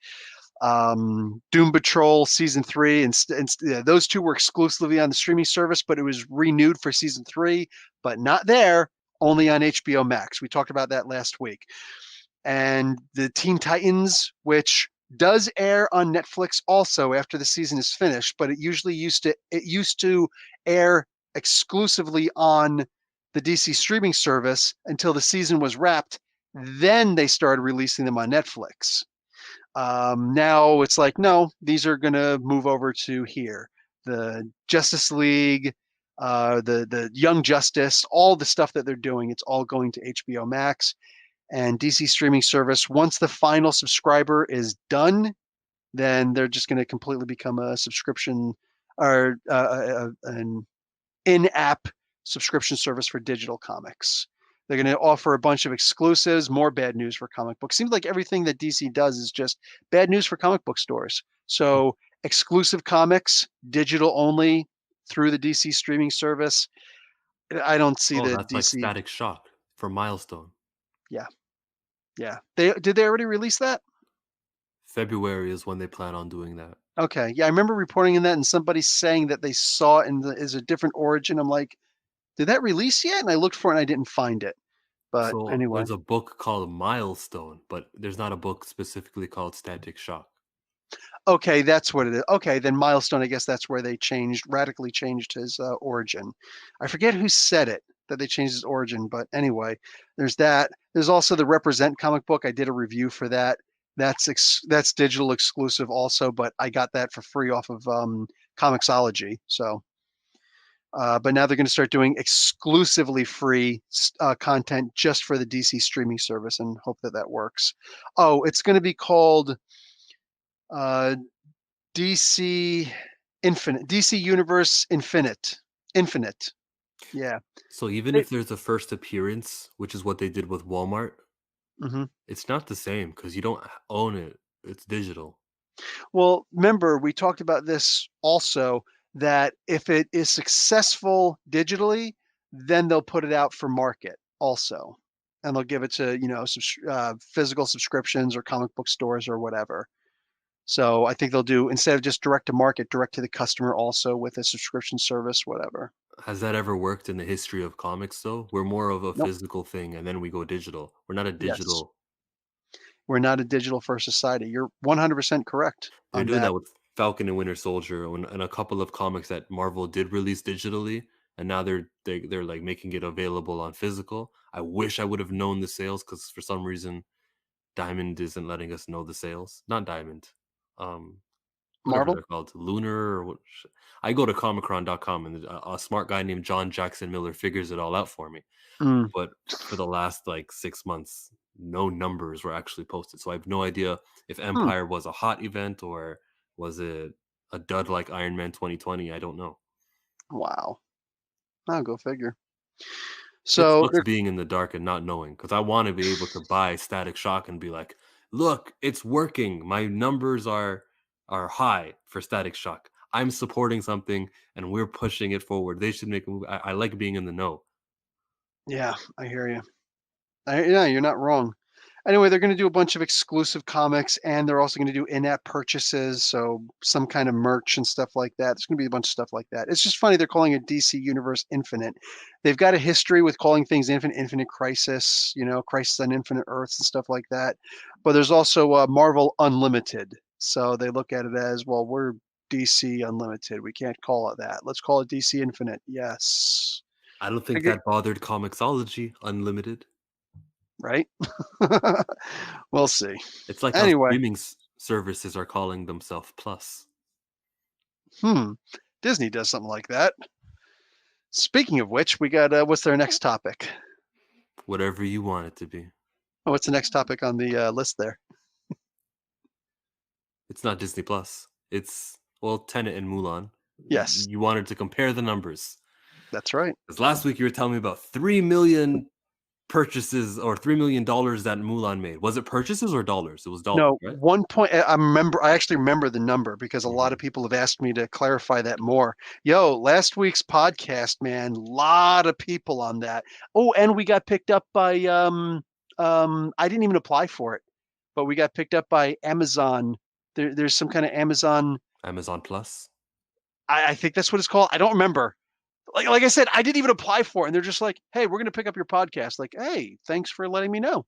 Doom Patrol season 3, and yeah, those two were exclusively on the streaming service, but it was renewed for season 3, but not there, only on HBO Max. We talked about that last week. And the Teen Titans, which does air on Netflix also after the season is finished, but it used to air exclusively on the DC streaming service until the season was wrapped. Then they started releasing them on Netflix. Now it's like, no, these are going to move over to here. The Justice League, the Young Justice, all the stuff that they're doing, it's all going to HBO Max and DC streaming service. Once the final subscriber is done, then they're just going to completely become a subscription or an in-app subscription service for digital comics. They're going to offer a bunch of exclusives, more bad news for comic books. Seems like everything that DC does is just bad news for comic book stores. So exclusive comics, digital only through the DC streaming service. I don't see Oh, the that's like DC. Static Shock for Milestone. Yeah, yeah. They already release that? February is when they plan on doing that. Okay, yeah. I remember reporting in that and somebody saying that they saw it and is a different origin. I'm like, did that release yet? And I looked for it and I didn't find it. But So anyway. there's a book called Milestone, but there's not a book specifically called Static Shock. Okay, that's what it is. Okay, then Milestone, I guess that's where they radically changed his origin. I forget who said it that they changed his origin, but anyway, there's that. There's also the Represent comic book. I did a review for that. That's digital exclusive also, but I got that for free off of Comixology. So, but now they're going to start doing exclusively free content just for the DC streaming service, and hope that that works. Oh, it's going to be called uh, DC Infinite, DC Universe Infinite. Yeah. So even They, if there's a first appearance, which is what they did with Walmart, mhm. it's not the same because you don't own it. It's digital. Well, remember we talked about this also that if it is successful digitally, then they'll put it out for market also, and they'll give it to physical subscriptions or comic book stores or whatever. So I think they'll do instead of just direct to market, direct to the customer also with a subscription service, whatever. Has that ever worked in the history of comics though? We're more of a Nope. physical thing and then we go digital. We're not a Yes. digital. We're not a digital first society. You're 100% correct They're on doing that. that with Falcon and Winter Soldier and a couple of comics that Marvel did release digitally, and now they're like making it available on physical. I wish I would have known the sales because for some reason Diamond isn't letting us know the sales. Not Diamond. Um, whatever Marvel? they're called, Lunar or what. I go to comicron.com and a smart guy named John Jackson Miller figures it all out for me. Mm. But for the last like 6 months, no numbers were actually posted. So I have no idea if Hmm. Empire was a hot event or was it a dud like Iron Man 2020. I don't know. Wow. I'll go figure. It So sucks being in the dark and not knowing because I want to be able to buy Static Shock and be like, look, it's working. My numbers are high for Static Shock. I'm supporting something and we're pushing it forward. They should make a move. I like being in the know. yeah, I hear you. Yeah, you're not wrong. Anyway, they're going to do a bunch of exclusive comics, and they're also going to do in-app purchases, so some kind of merch and stuff like that. There's going to be a bunch of stuff like that. It's just funny they're calling it DC Universe Infinite. They've got a history with calling things Infinite Crisis, Crisis on Infinite Earths and stuff like that. But there's also Marvel Unlimited, so they look at it as, well, we're DC Unlimited. We can't call it that. Let's call it DC Infinite. Yes. I don't think Figure, that bothered Comixology Unlimited. right? We'll see. It's like how Anyway, streaming services are calling themselves Plus. Disney does something like that. Speaking of which, we got what's their next topic? Whatever you want it to be. Oh, what's the next topic on the list there? It's not Disney Plus. It's, well, Tenet and Mulan. Yes, You wanted to compare the numbers. that's right. Because last week you were telling me about 3 million purchases or $3 million that Mulan made. Was it purchases or dollars? It was dollars, No, right? 1 point. I actually remember the number because a lot of people have asked me to clarify that more. Yo, last week's podcast, man, lot of people on that. Oh, and we got picked up by I didn't even apply for it, but we got picked up by Amazon. There's some kind of Amazon. Amazon Plus. I think that's what it's called. I don't remember. Like I said, I didn't even apply for it, and they're just like, "Hey, we're gonna pick up your podcast." Like, "Hey, thanks for letting me know."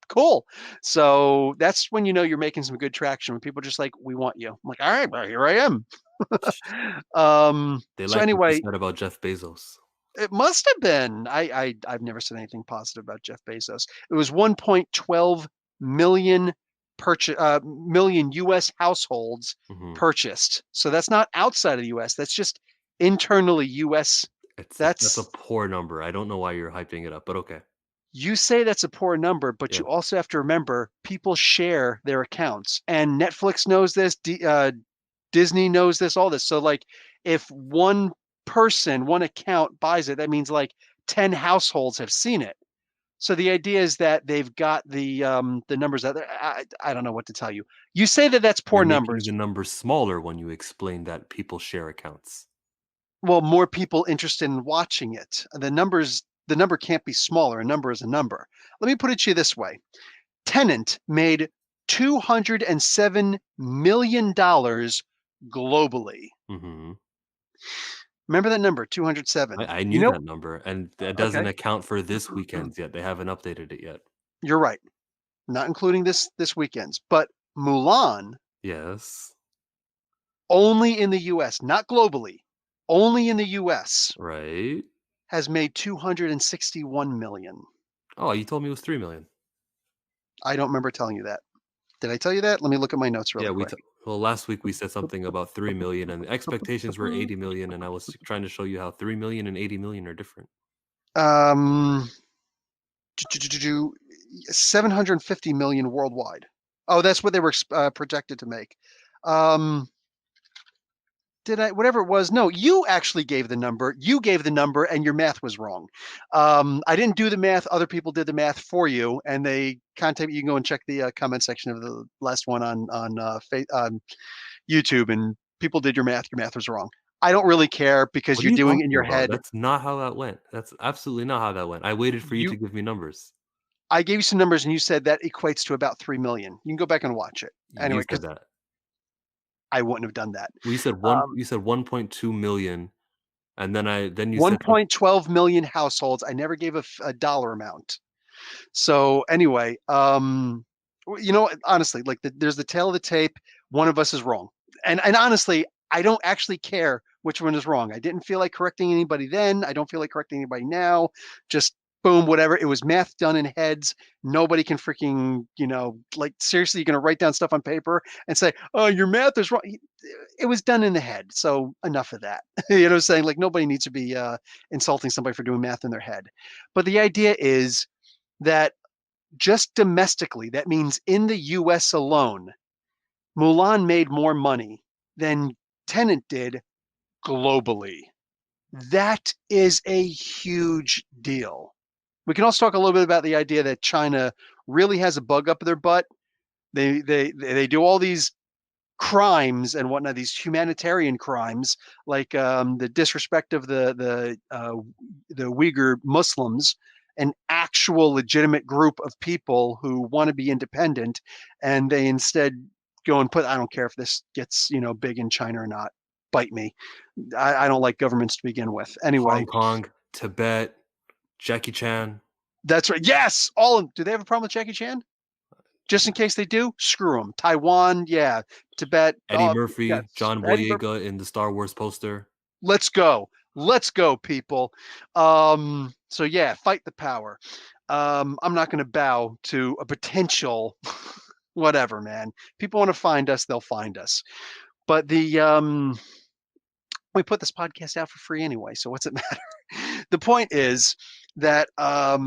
Cool. So that's when you know you're making some good traction when people are just like, we want you. I'm like, all right, well, here I am. They So like what you anyway, said about Jeff Bezos. it must have been. I've never said anything positive about Jeff Bezos. It was 1.12 million million US households Mhm. purchased. So that's not outside of the US. That's just internally US. That's a That's poor number. I don't know why you're hyping it up, but okay. You say that's a poor number, but Yeah. you also have to remember people share their accounts, and Netflix knows this, Disney knows this, all this. So, like, if one person, one account buys it, that means like 10 households have seen it. So the idea is that they've got the numbers out there. I don't know what to tell you. You say that that's You're poor making numbers. the number smaller when you explain that people share accounts. Well, more people interested in watching it. The number can't be smaller. A number is a number. Let me put it to you this way. Tenant made $207 million globally. Mhm. Remember that number, 207. I You knew know, that number, and that doesn't okay, account for this weekend's yet. They haven't updated it yet. you're right. Not including this weekend's, but Mulan Yes. only in the US, not globally, only in the US Right? has made 261 million. Oh, you told me it was 3 million. I don't remember telling you that. Did I tell you that? Let me look at my notes Yeah, really quick. well, last week we said something about 3 million and the expectations were 80 million, and I was trying to show you how 3 million and 80 million are different. Um, 750 million worldwide. Oh, that's what they were projected to make. Um, did I, whatever it was? No, you actually gave the number. You gave the number, and your math was wrong. I didn't do the math. Other people did the math for you, and they contact. You can go and check the comment section of the last one on YouTube, and people did your math. Your math was wrong. I don't really care because What are you're you doing it in talking your about? head. That's not how that went. That's absolutely not how that went. I waited for you to You, give me numbers. I gave you some numbers, and you said that equates to about 3 million. You can go back and watch it You anyway, said because that. I wouldn't have done that. You said 1.2 million, and then you said 1.12 million households. I never gave a dollar amount. So anyway, honestly, like there's the tail of the tape. One of us is wrong, and honestly, I don't actually care which one is wrong. I didn't feel like correcting anybody then. I don't feel like correcting anybody now. Just boom, whatever. It was math done in heads. Nobody can freaking, like seriously, you're gonna write down stuff on paper and say, "Oh, your math is wrong." It was done in the head. So enough of that. You know what I'm saying? Like nobody needs to be insulting somebody for doing math in their head. But the idea is that just domestically, that means in the US alone, Mulan made more money than Tenant did globally. That is a huge deal. We can also talk a little bit about the idea that China really has a bug up their butt. They do all these crimes and whatnot, these humanitarian crimes, like the disrespect of the Uyghur Muslims, an actual legitimate group of people who want to be independent, and they instead go and put. I don't care if this gets big in China or not. Bite me. I don't like governments to begin with. Anyway, Hong Kong, Tibet, Jackie Chan, that's right. Yes, all of them. Do they have a problem with Jackie Chan? Just in case they do, screw them. Taiwan, yeah. Tibet, Eddie yeah. Murphy, John Eddie Boyega in the Star Wars poster. Let's go. Let's go, people. So yeah, fight the power. I'm not going to bow to a potential whatever, man. People want to find us, they'll find us. But we put this podcast out for free anyway, so what's it matter? The point is that uh,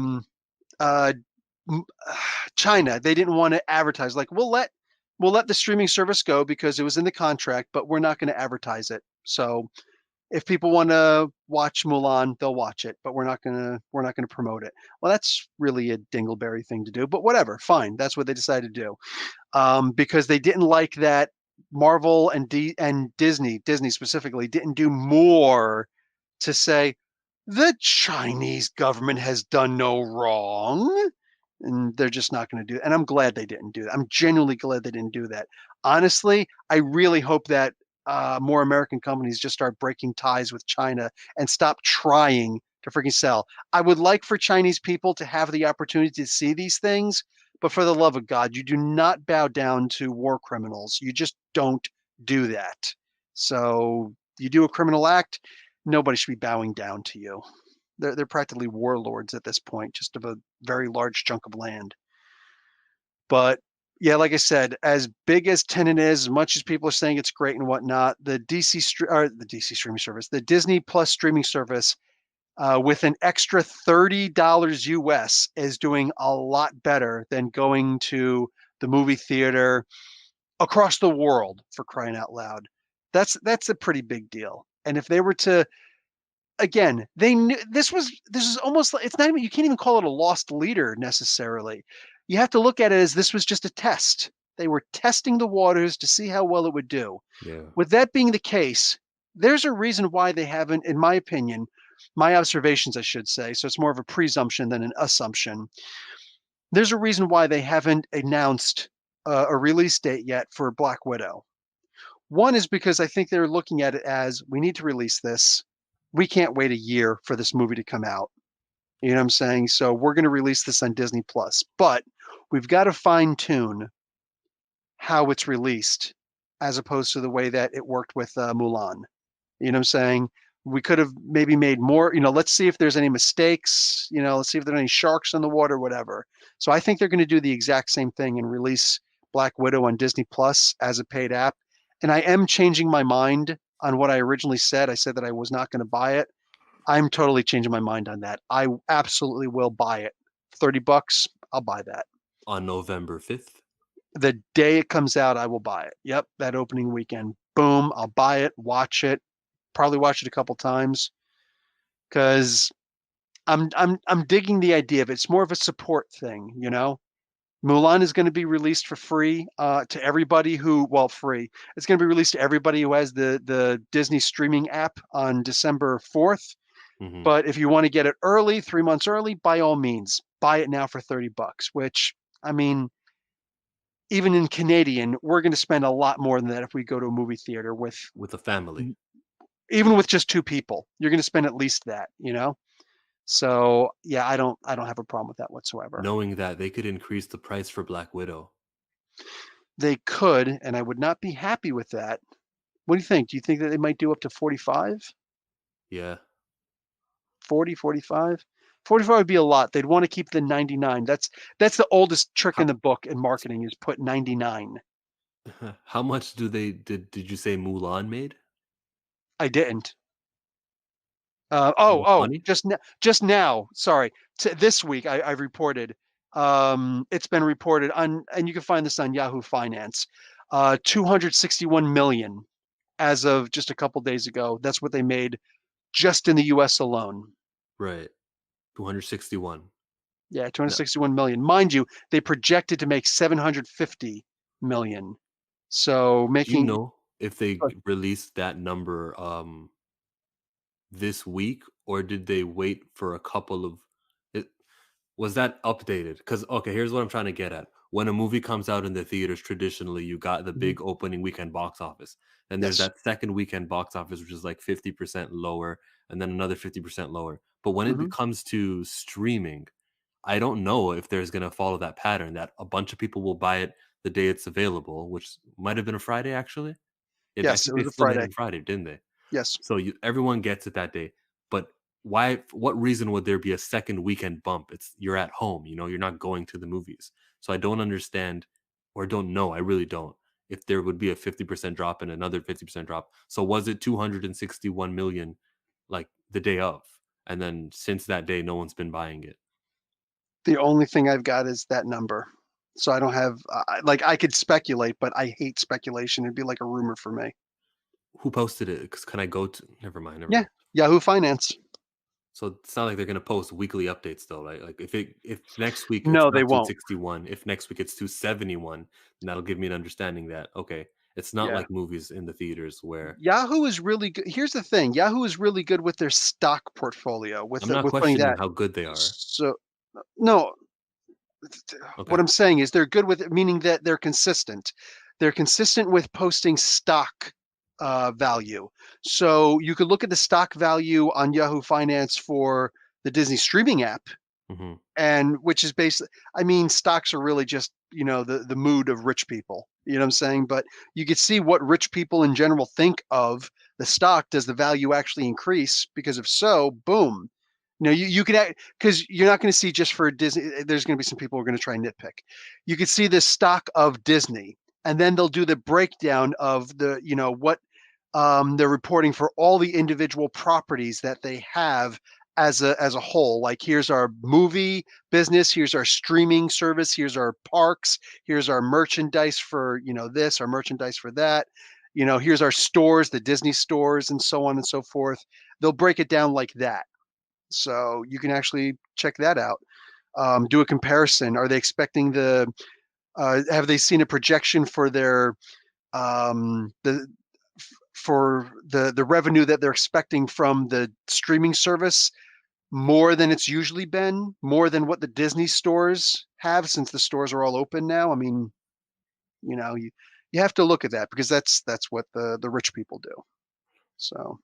China, they didn't want to advertise. Like we'll let the streaming service go because it was in the contract, but we're not going to advertise it. So if people want to watch Mulan, they'll watch it, but we're not gonna promote it. Well, that's really a dingleberry thing to do, but whatever, fine. That's what they decided to do because they didn't like that Marvel and Disney specifically, didn't do more to say the Chinese government has done no wrong. And they're just not going to do it. And I'm glad they didn't do that. I'm genuinely glad they didn't do that. Honestly, I really hope that more American companies just start breaking ties with China and stop trying to freaking sell. I would like for Chinese people to have the opportunity to see these things, but for the love of God, you do not bow down to war criminals. You just don't do that. So you do a criminal act, nobody should be bowing down to you. They're practically warlords at this point, just of a very large chunk of land. But yeah, like I said, as big as Tenant is, as much as people are saying it's great and whatnot, the DC streaming service, the Disney Plus streaming service, with an extra $30 US, is doing a lot better than going to the movie theater across the world, for crying out loud. That's a pretty big deal. And if they were to again, they knew this is almost like it's not even you can't even call it a lost leader necessarily. You have to look at it as this was just a test. They were testing the waters to see how well it would do. Yeah. With that being the case, there's a reason why they haven't, in my opinion, my observations, I should say. So it's more of a presumption than an assumption. There's a reason why they haven't announced a release date yet for Black Widow. One is because I think they're looking at it as we need to release this. We can't wait a year for this movie to come out. You know what I'm saying? So we're going to release this on Disney Plus, but we've got to fine tune how it's released as opposed to the way that it worked with Mulan. You know what I'm saying? We could have maybe made more, let's see if there's any mistakes, let's see if there are any sharks in the water, whatever. So I think they're going to do the exact same thing and release Black Widow on Disney Plus as a paid app. And I am changing my mind on what I originally said. I said that I was not going to buy it. I'm totally changing my mind on that. I absolutely will buy it. 30 bucks, I'll buy that. On November 5th. The day it comes out, I will buy it. Yep, that opening weekend. Boom, I'll buy it, watch it, probably watch it a couple times because I'm digging the idea of it. It's more of a support thing. Mulan is going to be released for free to everybody free. It's going to be released to everybody who has the Disney streaming app on December 4th. Hmm. But if you want to get it early, 3 months early, by all means, buy it now for 30 bucks, which I mean, even in Canadian, we're going to spend a lot more than that if we go to a movie theater With a family. even with just two people. You're going to spend at least that. So yeah, I don't have a problem with that whatsoever. Knowing that they could increase the price for Black Widow. They could, and I would not be happy with that. What do you think? Do you think that they might do up to 45, Yeah. 40, 45? 45 would be a lot. They'd want to keep the 99. That's the oldest trick How in the book in marketing is put 99. how much did you say Mulan made? I didn't. Oh, Money? just now. Sorry, this week I reported. It's been reported on, and you can find this on Yahoo Finance. 261 million as of just a couple days ago. That's what they made just in the U.S. alone. Right. 261. Yeah, No. 261 million. Mind you, they projected to make 750 million. So Do you making know if they released that number this week, or did they wait for a couple of it was that updated? Because okay, here's what I'm trying to get at. When a movie comes out in the theaters, traditionally you got the Mhm. big opening weekend box office. And there's Yes. that second weekend box office, which is like 50% lower, and then another 50% lower. But when it Hmm. comes to streaming, I don't know if there's gonna follow that pattern that a bunch of people will buy it the day it's available, which might have been a Friday actually. I Yes, it think they was a still made Friday. it Friday, didn't they? Yes. So everyone gets it that day. But why? What reason would there be a second weekend bump? You're at home, you're not going to the movies. So I don't understand, or don't know. I really don't. If there would be a 50% drop and another 50% drop. So was it 261 million like the day of? And then since that day, no one's been buying it. The only thing I've got is that number. So I don't have like I could speculate, but I hate speculation. It'd be like a rumor for me. Who posted it? 'Cause can I go to? Never mind. Never Yeah, mind. Yahoo Finance. So it's not like they're gonna post weekly updates though, right? Like if next week it's No, they not won't. 261, if next week it's 271, then that'll give me an understanding that okay, it's not Yeah. like movies in the theaters where Yahoo is really good. Here's the thing. Yahoo is really good with their stock portfolio I'm not with putting questioning that. how good they are. So no, what Okay. I'm saying is they're good with it, meaning that they're consistent. They're consistent with posting stock value. So you could look at the stock value on Yahoo Finance for the Disney streaming app, Hmm. and which is basically, I mean, stocks are really just, the mood of rich people. You know what I'm saying? But you could see what rich people in general think of the stock. Does the value actually increase? Because if so, boom. You could, because you're not going to see just for Disney. There's going to be some people who are going to try and nitpick. You could see the stock of Disney, and then they'll do the breakdown of what they're reporting for all the individual properties that they have as a whole. Like, here's our movie business, here's our streaming service, here's our parks, here's our merchandise for this, our merchandise for that. Here's our stores, the Disney stores, and so on and so forth. They'll break it down like that, so you can actually check that out. Do a comparison. Are they expecting have they seen a projection for their the for the revenue that they're expecting from the streaming service, more than it's usually been, more than what the Disney stores have, since the stores are all open now? I mean, you have to look at that, because that's what the rich people do. So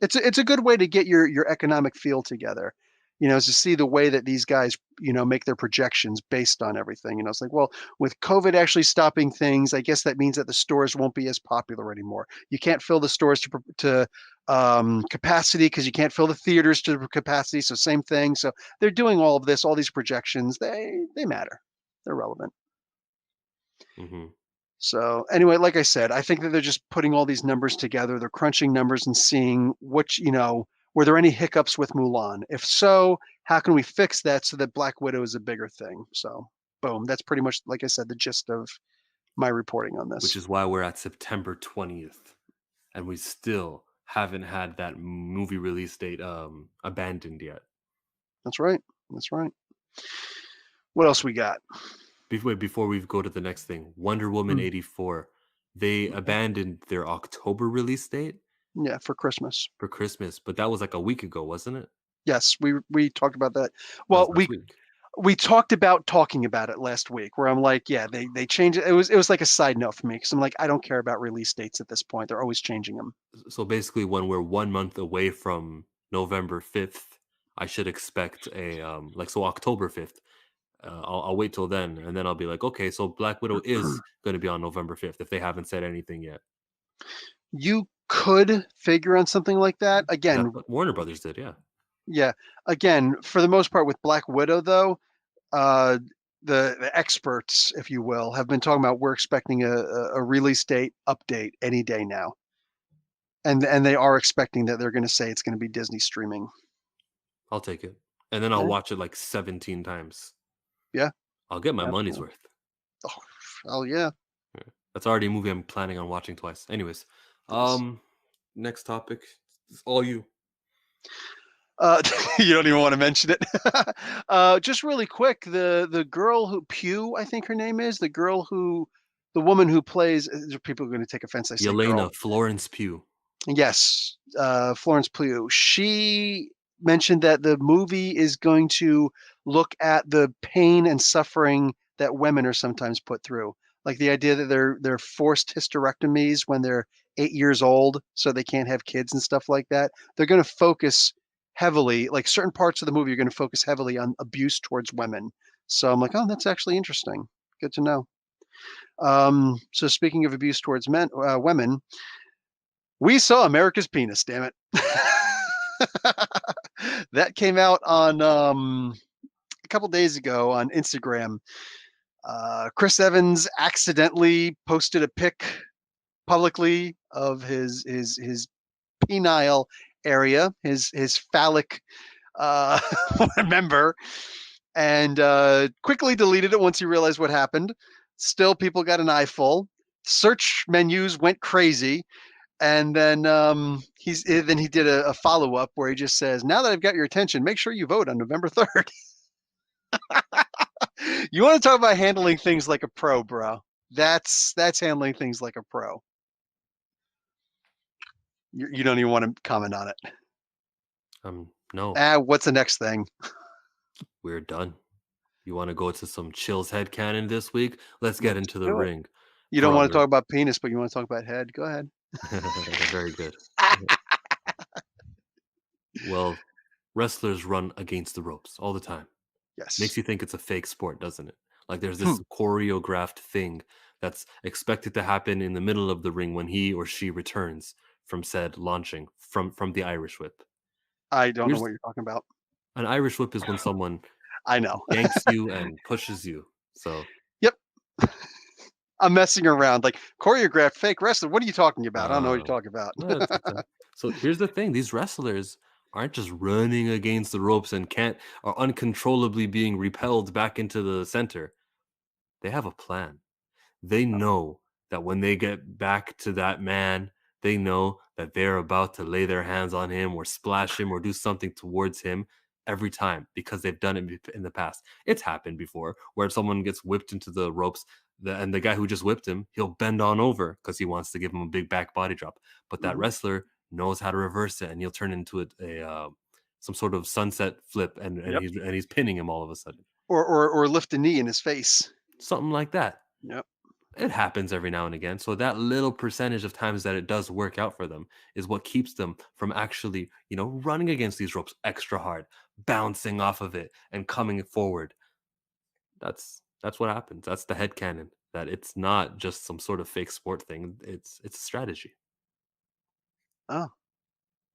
it's a good way to get your economic feel together, is to see the way that these guys, make their projections based on everything. It's like, well, with COVID actually stopping things, I guess that means that the stores won't be as popular anymore. You can't fill the stores to capacity, because you can't fill the theaters to capacity. So same thing. So they're doing all of this, all these projections. They matter. They're relevant. Hmm. So anyway, like I said, I think that they're just putting all these numbers together. They're crunching numbers and seeing were there any hiccups with Mulan? If so, how can we fix that so that Black Widow is a bigger thing? So boom, that's pretty much, like I said, the gist of my reporting on Which this. is why we're at September 20th and we still haven't had that movie release date abandoned yet. That's right. That's right. What else we got? Before we go to the next thing, Wonder Woman Hmm. 84, they abandoned their October release date Yeah, for Christmas. for Christmas, but that was like a week ago, wasn't it? Yes, we talked about that. That was Well, last week. we talked about talking about it last week, where I'm like, yeah, they changed it. It was like a side note for me, because I'm like, I don't care about release dates at this point. They're always changing them. So basically, when we're 1 month away from November 5th, I should expect a like so October 5th. I'll wait till then, and then I'll be like, okay, so Black Widow is going to be on November 5th if they haven't said anything yet. You could figure on something like that. That's Again, what Warner Brothers did, yeah. yeah. Again, for the most part with Black Widow, though, uh, the experts, if you will, have been talking about, we're expecting a release date update any day now, and they are expecting that they're going to say it's going to be Disney streaming. I'll take it, and then I'll Yeah, watch it like 17 times. yeah, I'll get my money's absolutely. worth. Oh, hell yeah. Yeah. That's already a movie I'm planning on watching twice. Anyways, Yes. next topic. It's all you. You don't even want to mention it. Just really quick, the girl who Pugh, I think her name is, the woman who plays. People are going to take offense. I say Yelena girl. Florence Pugh. Yes, Florence Pugh. She mentioned that the movie is going to look at the pain and suffering that women are sometimes put through, like the idea that they're forced hysterectomies when they're 8 years old, so they can't have kids and stuff like that. They're going to focus heavily, like certain parts of the movie are going to focus heavily on abuse towards women. So I'm like, oh, that's actually interesting. Good to know. So speaking of abuse towards women, we saw America's penis. Damn it. That came out on a couple days ago on Instagram. Chris Evans accidentally posted a pic publicly of his penile area, his phallic member, and quickly deleted it once he realized what happened. Still, people got an eyeful. Search menus went crazy, and then he did a follow up where he just says, "Now that I've got your attention, make sure you vote on November 3rd." You want to talk about handling things like a pro, bro? That's handling things like a pro. You don't even want to comment on it. No, What's the next thing? we're done. You want to go to some chills head canon this week? Let's get Let's into the do it. ring. You don't want to Brother. talk about penis, but you want to talk about head. Go ahead. Very good. Well, wrestlers run against the ropes all the time. Yes. Makes you think it's a fake sport, doesn't it? Like there's Hmm. this choreographed thing that's expected to happen in the middle of the ring when he or she returns from said launching from the Irish whip. I don't know Here's what you're talking about. an Irish whip is when someone I know. yanks you and pushes you. So Yep. I'm messing around. Like choreographed fake wrestling. What are you talking about? I don't know what you're uh, talking about. no, so here's the thing: these wrestlers aren't just running against the ropes and can't are uncontrollably being repelled back into the center. They have a plan. They know that when they get back to that man, they know that they're about to lay their hands on him or splash him or do something towards him every time because they've done it in the past. It's happened before where someone gets whipped into the ropes and the guy who just whipped him, he'll bend on over because he wants to give him a big back body drop. But that Mhm. wrestler knows how to reverse it and he'll turn into some sort of sunset flip Yep. he's pinning him all of a sudden. Or lift a knee in his face. Something like that. Yep. It happens every now and again. So that little percentage of times that it does work out for them is what keeps them from actually, running against these ropes extra hard, bouncing off of it and coming forward. That's what happens. That's the headcanon. That it's not just some sort of fake sport thing. It's a strategy. Oh,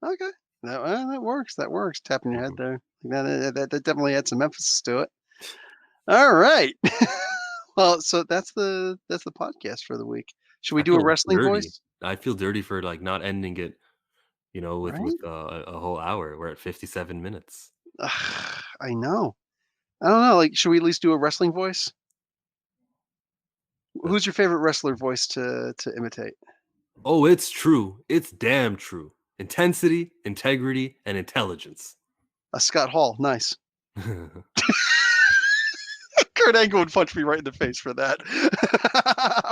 okay. That works. That works. Tapping your head Mhm. there. That definitely adds some emphasis to it. All right. Well, so that's the podcast for the week. Should we I do a feel wrestling dirty. voice? I feel dirty for like not ending it, with Right? a whole hour. We're at 57 minutes. I know. I don't know. Like, should we at least do a wrestling voice? The Who's your favorite wrestler voice to imitate? Oh, it's true. It's damn true. Intensity, integrity, and intelligence. Scott Hall. Nice. Kurt Angle would punch me right in the face for that.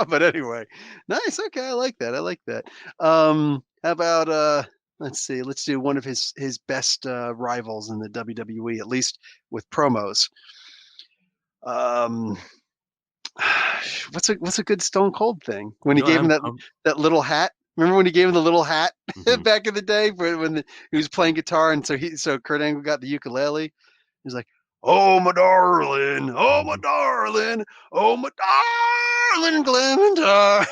But anyway, nice. Okay, I like that. I like that. How about let's see. Let's do one of his best rivals in the WWE, at least with promos. Um, what's a good Stone Cold thing when he You know, gave him I'm, that little hat? Remember when he gave him the little hat mhm. back in the day when he was playing guitar, and so Kurt Angle got the ukulele. He's like, "Oh my darling, oh my darling, oh my darling Clementine."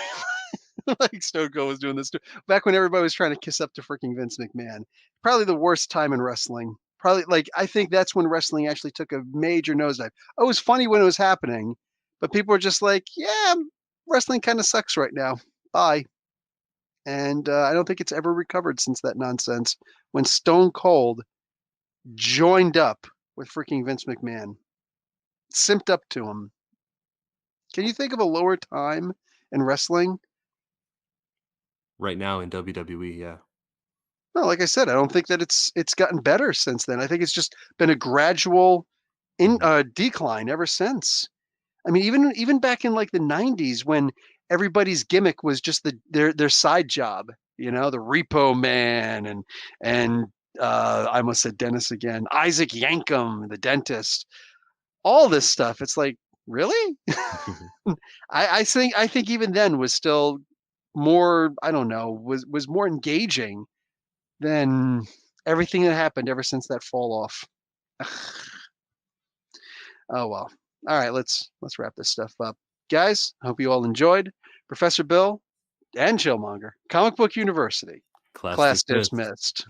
Like Stone Cold was doing this too. Back when everybody was trying to kiss up to freaking Vince McMahon. Probably the worst time in wrestling. Probably like I think that's when wrestling actually took a major nosedive. Oh, it was funny when it was happening, but people were just like, "Yeah, wrestling kind of sucks right now. Bye." And I don't think it's ever recovered since that nonsense. When Stone Cold joined up with freaking Vince McMahon, simped up to him. Can you think of a lower time in wrestling? Right now in WWE, yeah. No, like I said, I don't think that it's gotten better since then. I think it's just been a gradual Mhm. decline ever since. I mean, even back in like the '90s when everybody's gimmick was just their side job, the Repo Man and I almost said Dennis again, Isaac Yankem, the dentist, all this stuff. It's like, really? I think even then was still more, I don't know, was more engaging than everything that happened ever since that fall off. Oh well. All right, let's wrap this stuff up. Guys, I hope you all enjoyed. Professor Bill and Chillmonger, Comic Book University. Class Class dismissed. dismissed.